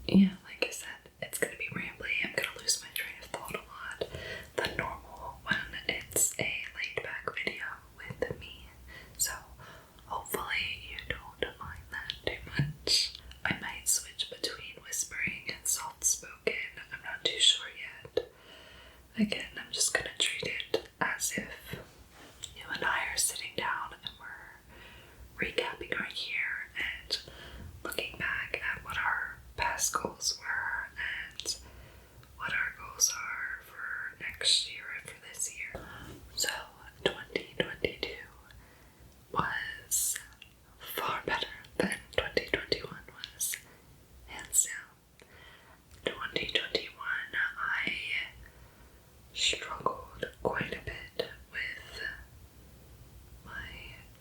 yeah, like I said, it's gonna be rambly. I'm gonna lose my train of thought a lot than normal when it's a laid back video with me. So hopefully you don't mind that too much. I might switch between whispering and soft spoken. I'm not too sure yet. Again, I'm just gonna treat it as if you and I are sitting down and we're recapping our year and looking back at what our past goals were and what our goals are for next year and for this year. So 2022 was far better than 2021 was, hands down. 2021, I struggled quite a bit with my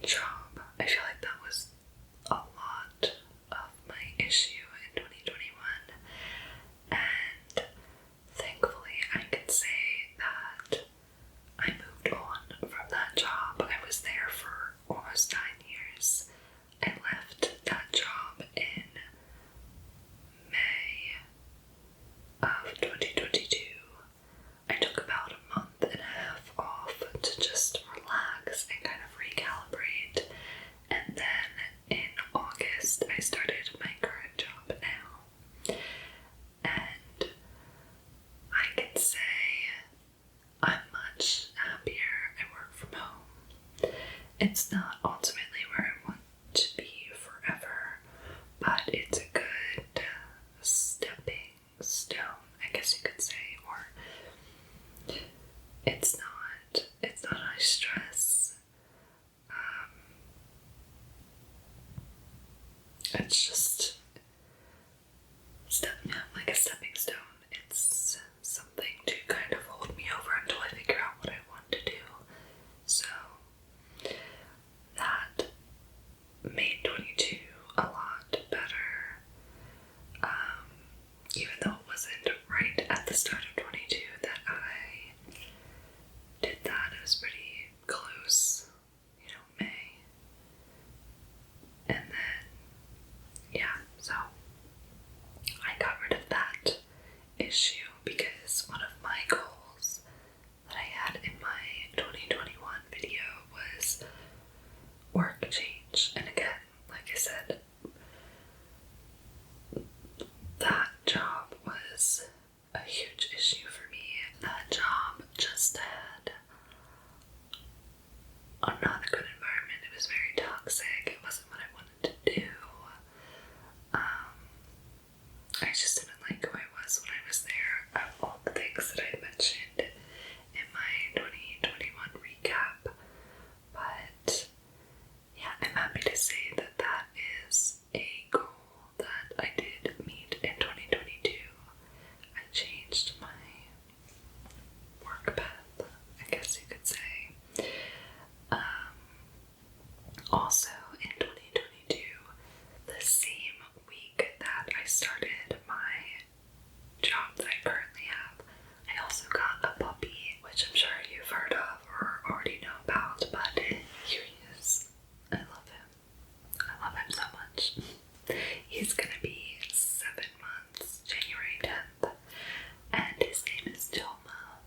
job. I feel like that was a lot of my issue in 2021, and thankfully I can say that I moved on from that job. I was there for almost 9 years. I left that job in May of 2022. I took about a month and a half off to just relax and kind of recalibrate, and then in August I started my current job now, and I can say I'm much happier. I work from home. It's not ultimately where I want to be forever, but it's a good stepping stone, I guess you could say, or it's not high stress. It's just like a stepping stone. It's something to kind of hold me over until I figure out what I want to do. So that made 22 a lot better. Even though it wasn't right at the start of 22 that I did that, it was pretty close, May. And then, yeah, so I got rid of that issue because one of my goals that I had in my 2021 video was work change. And again, like I said, that job was a huge issue for me. That job just had not a good environment. It was very toxic. It wasn't what I wanted to do. I just didn't like who I was when I was there. All the things that I mentioned in my 2021 recap. But yeah, I'm happy to say that that is a goal that I did meet in 2022. I changed my work path, I guess you could say. Also, in 2022, the same week that I started my job that I currently have, I also got a puppy, which I'm sure you've heard of or already know about, but here he is. I love him. I love him so much. He's gonna be 7 months, January 10th, and his name is Toma.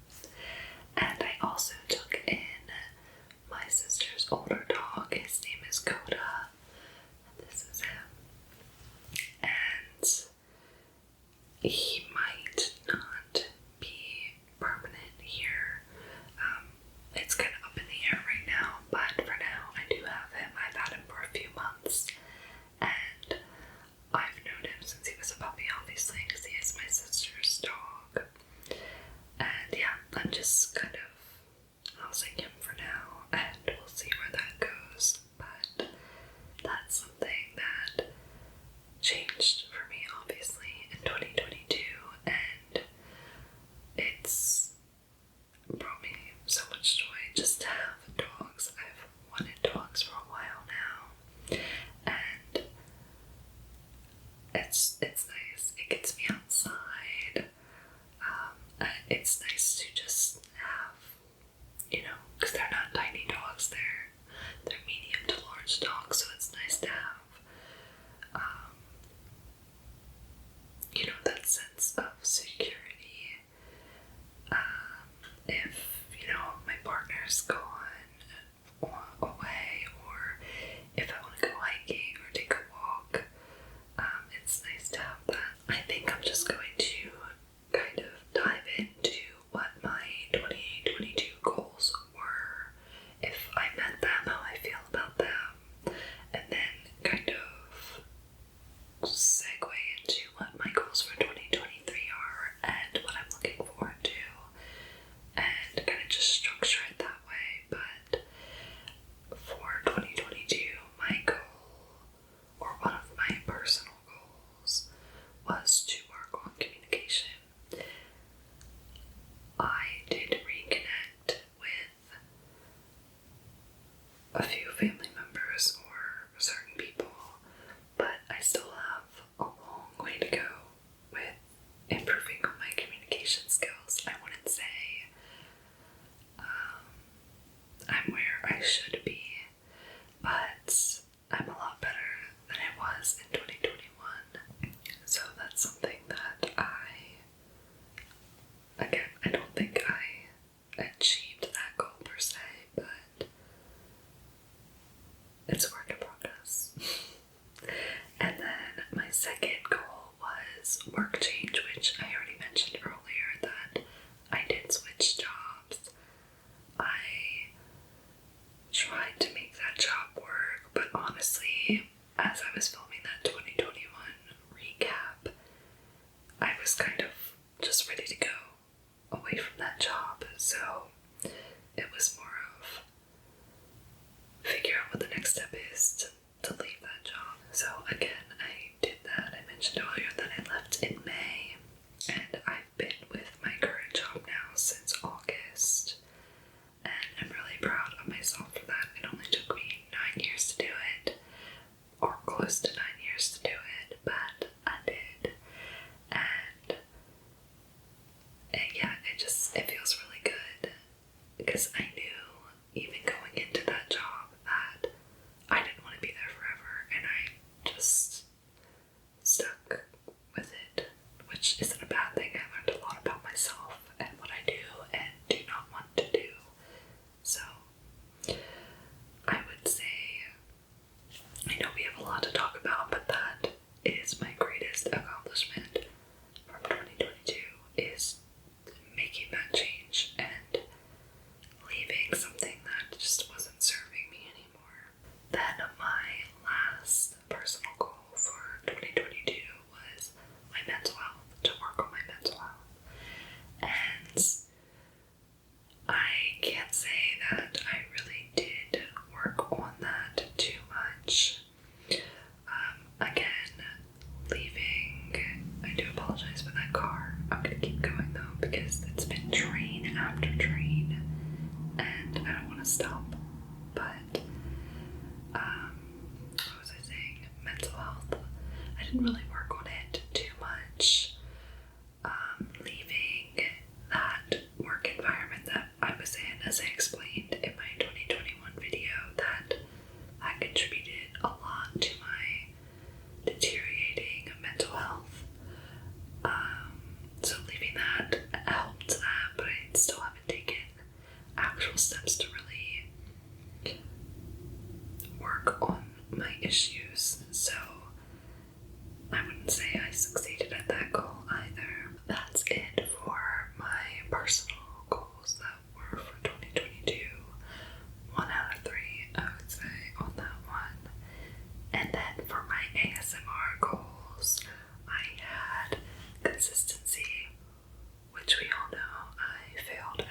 And I also took in my sister's older dog. His name is Coda. This is him. And he might not be permanent here. It's kind of up in the air right now, but for now I do have him. I've had him for a few months, and I've known him since he was a puppy, obviously, because he is my sister's dog. And yeah, I'm just kind of housing him for now, and we'll see where that goes. But that's something that changed for me, obviously, in 2022, and it's brought me so much joy just to have dogs. I've wanted dogs for a while now, and it's nice. It gets me outside. It's nice to just have, because they're not tiny dogs, they're medium to large dogs, so it's nice to have, I was kind of just ready to go away from that job, so it was more of figure out what the next step is to leave that job. So again, I did that. I mentioned earlier that I left in May, and I've been with my current job now since August, and I'm really proud of myself for that. It only took me 9 years to do it, or close to 9 years to do it, but I did. And yeah, it feels really good, because I knew, even going into that job, that I didn't want to be there forever, and I just stuck with it, which isn't a bad thing. I learned a lot about myself and what I do and do not want to do. So I would say, I know we have a lot to talk about, but that is my greatest accomplishment from 2022, is making that change and leaving something that just wasn't serving me anymore. Then my last personal goal for 2022 was my mental health, to work on my mental health. And I can't say that I really did work on that too much. Again, leaving, I do apologize for that car. I'm gonna keep going though, because it's been train after train, and I don't want to stop. But, what was I saying? Mental health. I didn't really work on it too much. Leaving that work environment that I was in, as I explained in my 2021 video, that contributed a lot to my deteriorating mental health. So leaving that helped that, but I still haven't taken actual steps to really work on my issues. So I wouldn't say I succeeded at that goal either. That's it for my personal goals that were for 2022. 1 out of 3, I would say, on that one. And then for my ASMR goals, I had consistency, which we all know I failed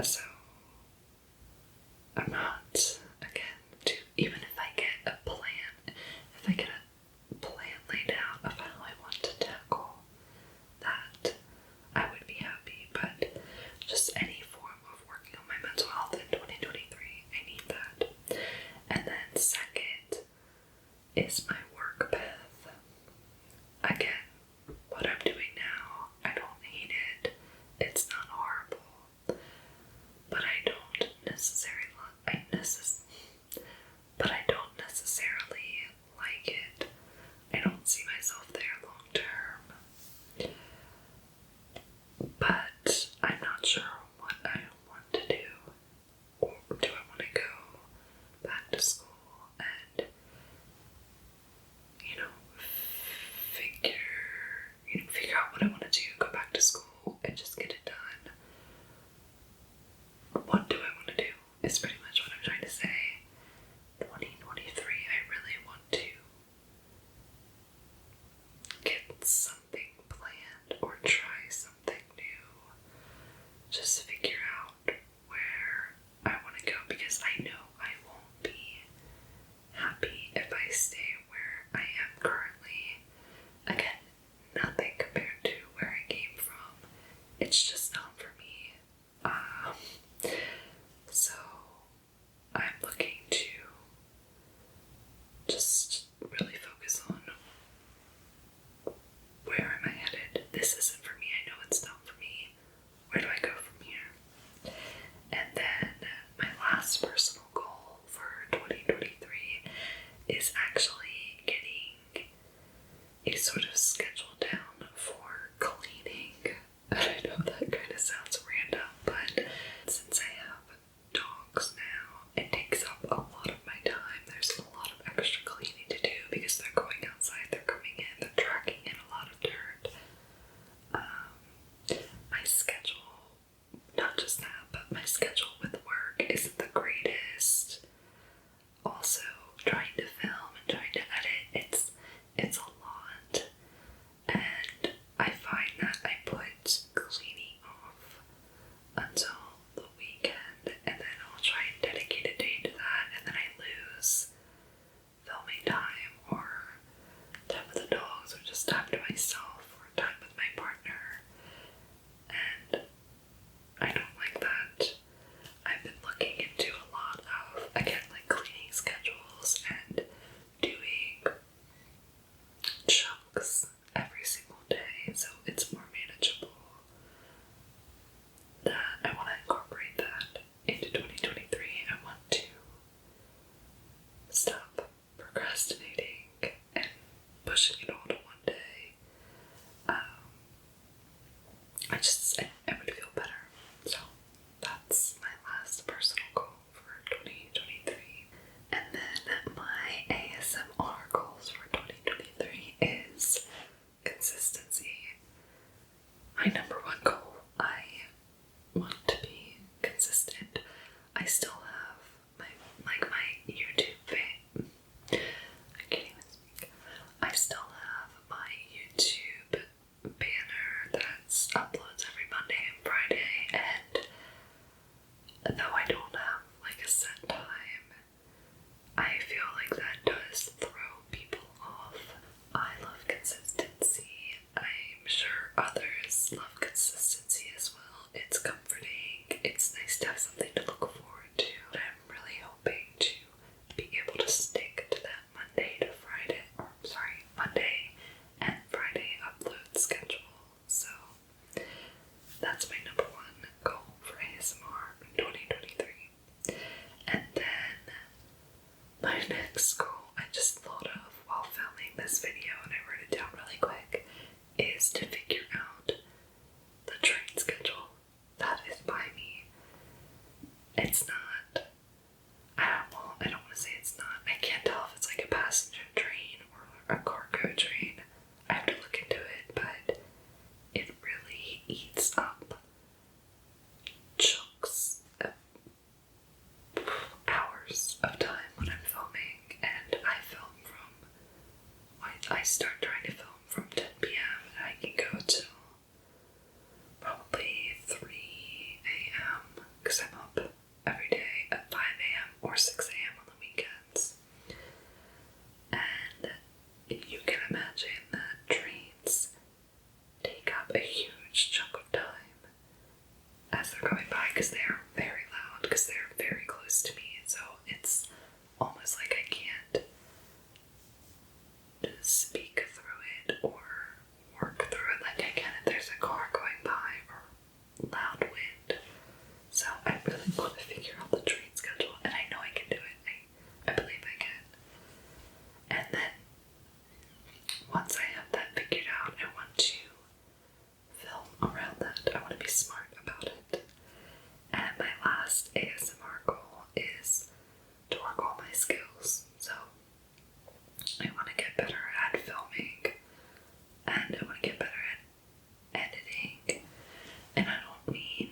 So I'm not, again, even if I get a plan, if I get a plan laid out of how I want to tackle that, I would be happy. But just any form of working on my mental health in 2023, I need that. And then second is my work path. Again, what I'm doing now, I don't hate it. It's not horrible, but I don't necessarily like it. I don't see myself there long term. But I'm not sure what I want to do. Or do I want to go back to school and, figure out what I want to do, go back to school and just get it done? What do I want to do is pretty much what I'm trying to say. 2023, I really want to get something planned or try something new. Just figure out where I want to go, because I know I won't be happy if I stay where I am currently. Again, nothing compared to where I came from. It's just not for me. So I'm looking to just really focus on where am I headed. This isn't for me. I know it's not for me. Where do I go from here? And then my last personal goal for 2023 is actually getting a sort of schedule down for cleaning. I know that kind of sounds random, but since I have dogs now, it takes up a lot of my time. There's a lot of extra cleaning to do because they're going outside, they're coming in, they're tracking in a lot of dirt. My schedule, not just that, but my schedule with work isn't the greatest. Also, trying to film and trying to edit, it's a lot. And I find that I put cleaning off until the weekend, and then I'll try and dedicate a day to that, and then I lose filming time or time with the dogs or just time to myself or time with my partner. And I don't like that. I've been looking into a lot of, again, like cleaning schedules and doing chunks every single day so it's more manageable. That I want to incorporate that into 2023. I want to stop procrastinating and pushing it all to one day. I would feel better. So that's my last personal goal for 2023. And then my ASMR goals for 2023 is consistency. My number one goal, I want to be consistent. I still have my YouTube fame. I can't even speak. I still have my YouTube banner that uploads every Monday and Friday, and though I don't have like a set time, I feel like that does throw people off. I love consistency. I'm sure others love consistency as well. It's comforting. It's nice to have something to look forward to. But I'm really hoping to be able to stick to that Monday and Friday upload schedule. So that's my number one goal for ASMR in 2023. And then my next goal I just thought of while filming this video, and I wrote it down really quick, is to figure out the train schedule that is by me. It's not, I don't want to say it's not, I can't tell if it's like a passenger train or a cargo train. I have to look into it, but it really eats up chunks of hours of time when I'm filming, and I start trying to film from 10 p.m. and I can go till probably 3 a.m. because because they are very loud, because they're very close to me, so it's almost like I can't speak through it or work through it like I can if there's a car going by or loud wind. So I really want to figure out the train schedule, and I know I can do it. I believe I can. And then once I have that figured out, I want to film around that. I want to be smart about it. And my last ASMR goal is to work all my skills. So I want to get better at filming, and I want to get better at editing. And I don't mean,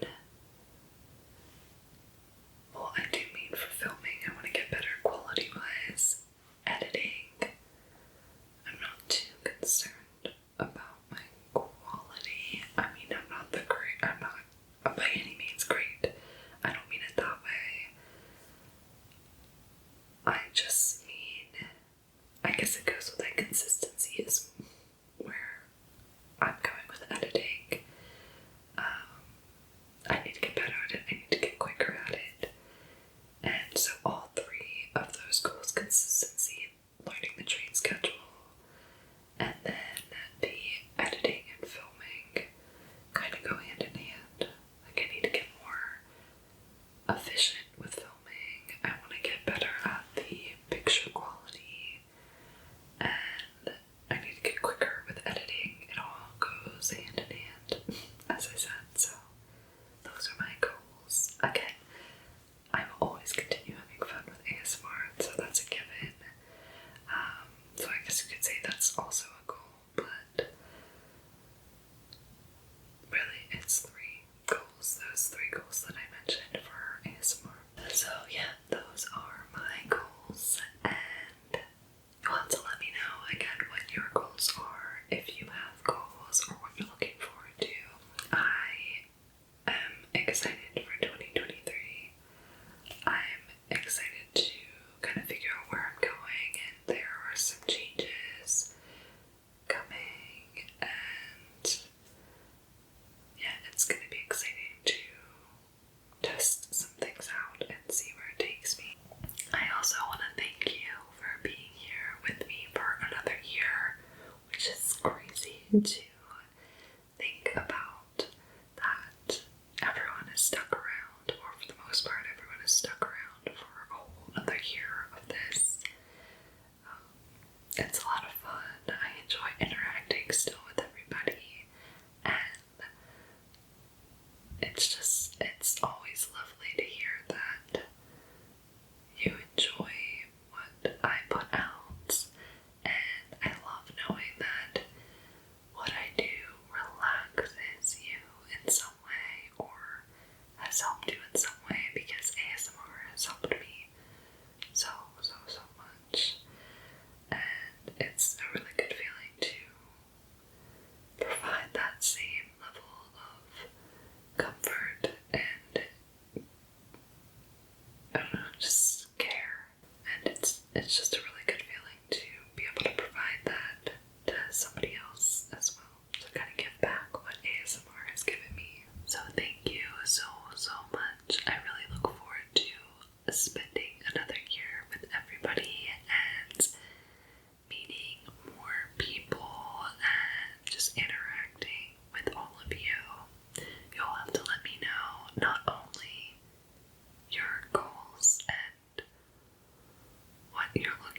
well, I do mean for filming. I want to get better quality-wise. Editing, I'm not too concerned about my quality. I mean, I'm not by any means great. I don't mean it that way. I just mean, I guess it goes with that consistency is where I'm going with editing. I need to get better at it. I need to get quicker at it. And so all three of those goals, consistency, learning the train schedule, and then the editing and filming, kind of go hand in hand. Like, I need to get more efficient with filming. I want to get better at the picture quality, and I need to get quicker with editing. It all goes hand in hand, as I said. So those are my goals. Again, I will always continue having fun with ASMR, so that's a given. So I guess you could say that's also a goal, but really it's three goals, those three goals that I mentioned for ASMR. So yeah, those are my goals, and you'll have to let me know again what your goals are, if you have goals or what you're looking forward to. I am excited for 2023. I'm excited to kind of figure out where I'm going, and there are some changes coming, and yeah, it's going to be exciting to test some things out and see where it takes me. I also want to thank you for being here with me for another year, which is crazy to think about, that everyone has stuck around, or for the most part, everyone has stuck around for a whole other year of this. It's a lot of fun. I enjoy interacting still with everybody, and it's always lovely to hear that you enjoy what I put out, and I love knowing that what I do relaxes you in some way, or has helped you in some way, because ASMR has helped me so much. And it's a really good feeling to provide that same level of comfort and, I don't know, just care. And it's just a really good feeling to be able to provide that to somebody else as well. To kind of give back what ASMR has given me. So thank you so much. I really look forward to spending another year with everybody and meeting more people and just interacting with all of you. You'll have to let me know not only your goals and what you're looking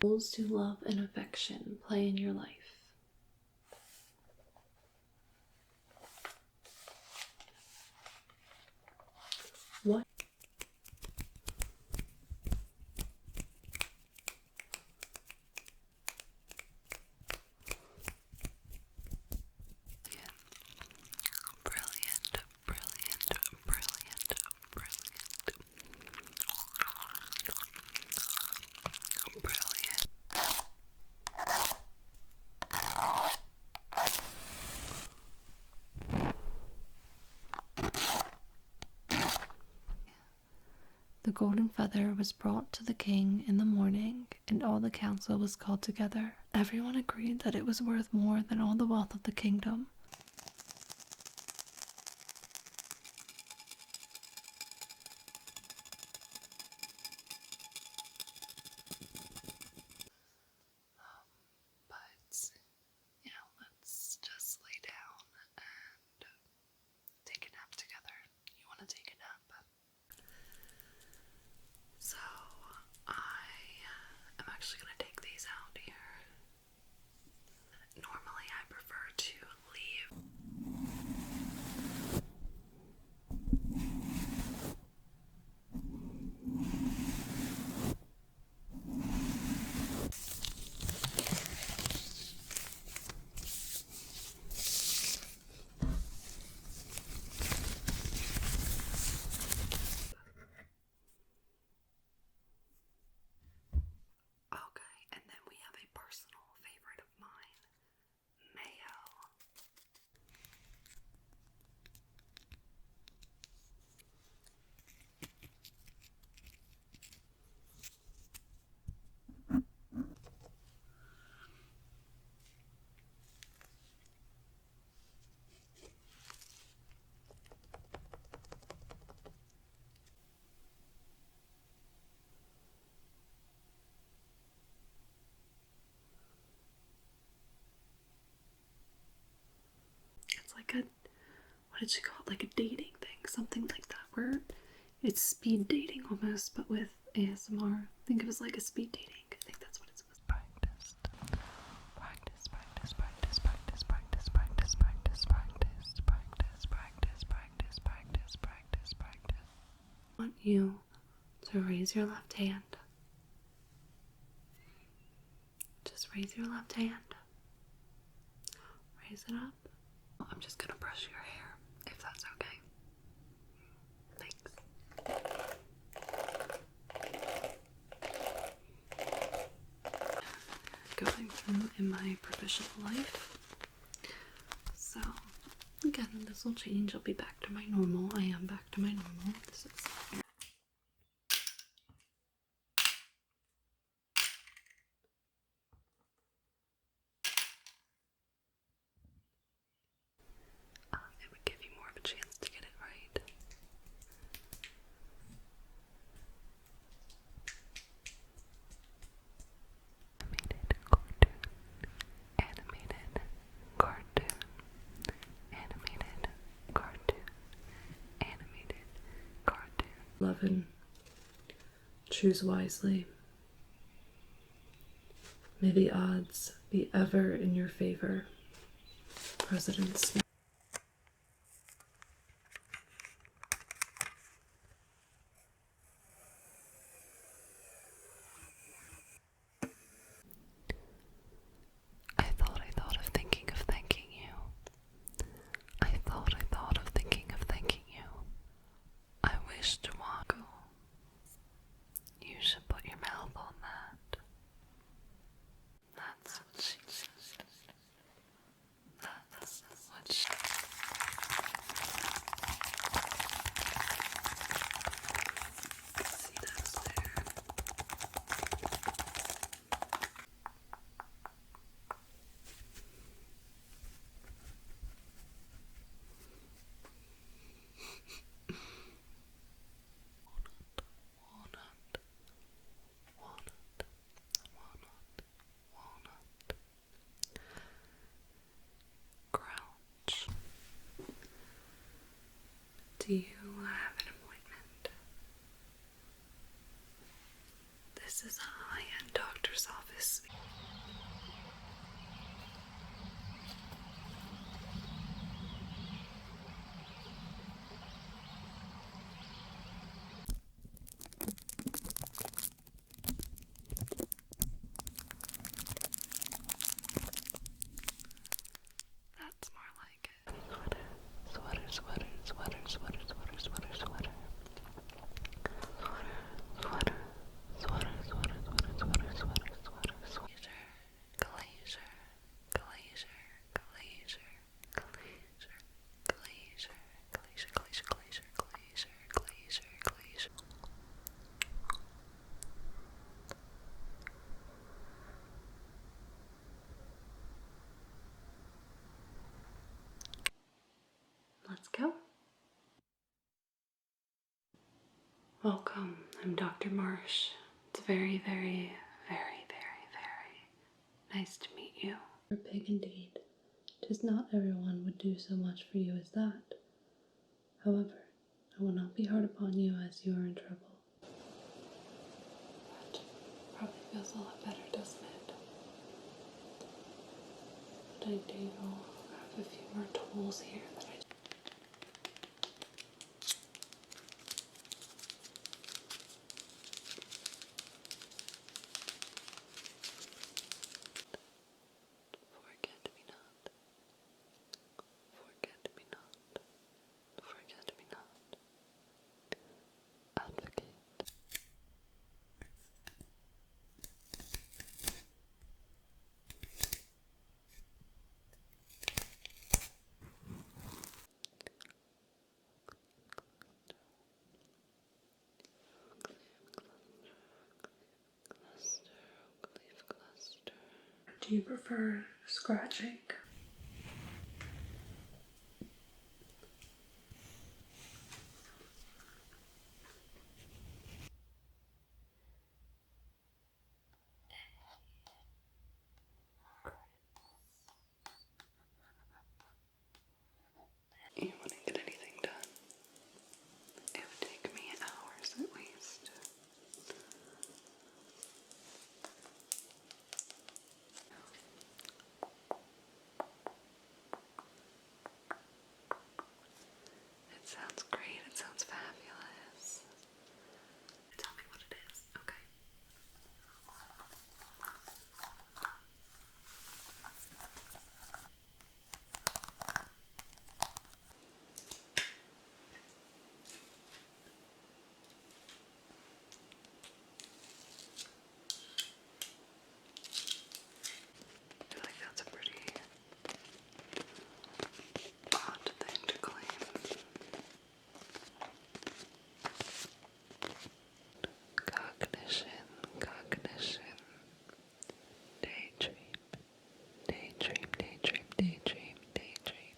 Roles to love and affection play in your life. What? Brilliant, brilliant, brilliant, brilliant. Brilliant. The golden feather was brought to the king in the morning, and all the council was called together. Everyone agreed that it was worth more than all the wealth of the kingdom. But, let's just lay down and take a nap together. You want to take a nap? So, I am actually going to take these out here. Normally, I prefer to leave. Okay, and then we have a personal favorite of mine, mayo. It's like what did she call it? Like a dating thing, something like that, where it's speed dating almost, but with ASMR. I think it was like a speed dating. I think that's what it's supposed to be. Practice, practice, practice, practice, practice, practice, practice, practice, practice, practice, practice, practice, practice, practice. I want you to raise your left hand. Just raise your left hand. Raise it up. I'm just gonna brush your hair, if that's okay. Thanks. Going through in my professional life. So, again, this will change. I'll be back to my normal. I am back to my normal. This is it would give you more of a chance to get it right. Animated cartoon, animated cartoon, animated cartoon. 11. Choose wisely. May the odds be ever in your favor. President Smith. I thought of thinking of thanking you. I thought of thinking of thanking you. I wish to walk. You should put your mouth on that. That's what she says. That's what she see those there. Walnut. Grouch. Do you have an appointment? This is a high-end doctor's office. Welcome, I'm Dr. Marsh. It's very, very, very, very, very nice to meet you. You're big indeed. 'Tis not everyone would do so much for you as that. However, I will not be hard upon you as you are in trouble. That probably feels a lot better, doesn't it? But I do have a few more tools here that I forget me not, forget me not, forget me not. Advocate. Do you prefer scratching? You wouldn't get anything done. It would take me hours at least. It sounds great. It sounds fabulous. Tell me what it is, okay? I feel like that's a pretty odd thing to claim. Cognition, cognition. Daydream, daydream, daydream, daydream, daydream,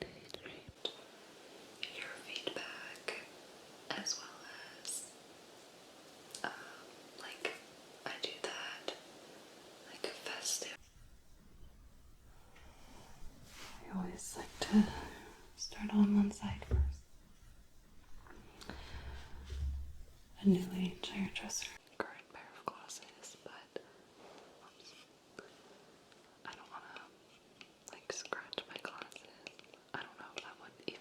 daydream. Your feedback, as well as, like, I do that, like a festive. I always like to start on one side first. A new age hairdresser. Current pair of glasses, but I don't want to like scratch my glasses. I don't know if that would even.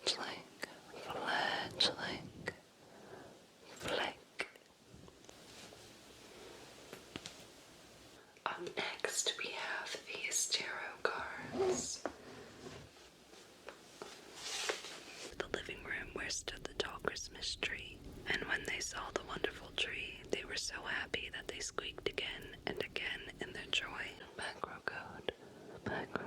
Fledgling, fledgling, flick. Up next we have these tarot cards. The living room where stood the tall Christmas tree, and when they saw the wonderful tree, they were so happy that they squeaked again and again in their joy. Macro code, macro